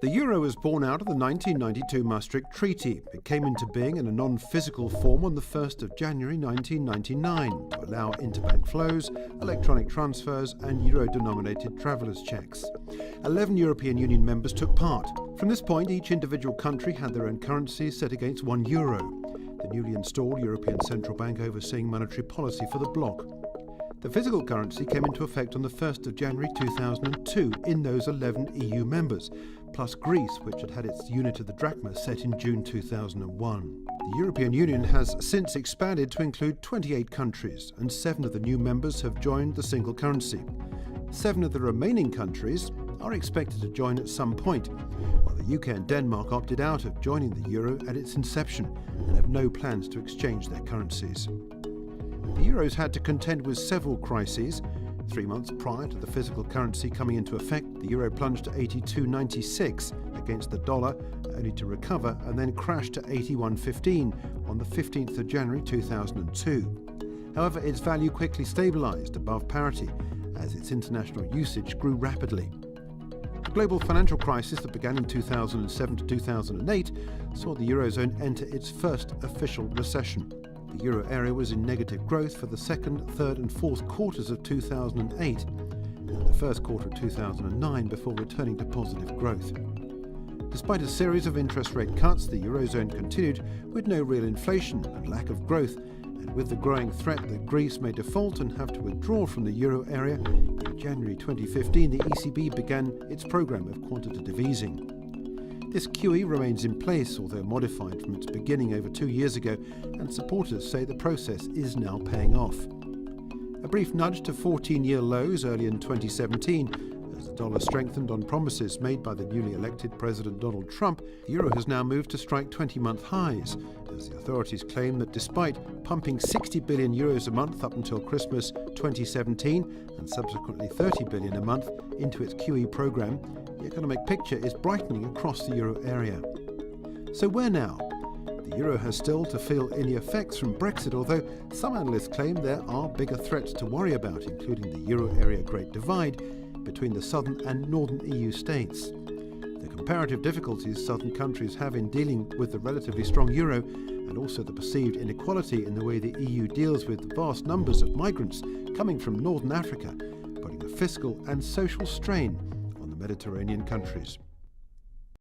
The euro was born out of the 1992 Maastricht Treaty. It came into being in a non-physical form on the 1st of January 1999 to allow interbank flows, electronic transfers and euro-denominated travellers' checks. 11 European Union members took part. From this point, each individual country had their own currency set against €1. The newly installed European Central Bank overseeing monetary policy for the bloc. The physical currency came into effect on the 1st of January 2002 in those 11 EU members, plus Greece, which had had its unit of the drachma set in June 2001. The European Union has since expanded to include 28 countries, and 7 of the new members have joined the single currency. 7 of the remaining countries are expected to join at some point, while the UK and Denmark opted out of joining the euro at its inception and have no plans to exchange their currencies. The euro's had to contend with several crises. 3 months prior to the physical currency coming into effect, the euro plunged to 82.96 against the dollar, only to recover and then crash to 81.15 on the 15th of January 2002. However, its value quickly stabilised above parity as its international usage grew rapidly. The global financial crisis that began in 2007 to 2008 saw the eurozone enter its first official recession. The euro area was in negative growth for the second, third and fourth quarters of 2008 and the first quarter of 2009 before returning to positive growth. Despite a series of interest rate cuts, the eurozone continued with no real inflation and lack of growth, and with the growing threat that Greece may default and have to withdraw from the euro area, in January 2015 the ECB began its programme of quantitative easing. This QE remains in place, although modified from its beginning over 2 years ago, and supporters say the process is now paying off. A brief nudge to 14-year lows early in 2017, as the dollar strengthened on promises made by the newly elected President Donald Trump, the euro has now moved to strike 20-month highs, as the authorities claim that despite pumping €60 billion a month up until Christmas 2017 and subsequently €30 billion a month into its QE programme, the economic picture is brightening across the euro area. So where now? The euro has still to feel any effects from Brexit, although some analysts claim there are bigger threats to worry about, including the euro area Great Divide between the southern and northern EU states. The comparative difficulties southern countries have in dealing with the relatively strong euro, and also the perceived inequality in the way the EU deals with the vast numbers of migrants coming from northern Africa, putting a fiscal and social strain on the Mediterranean countries.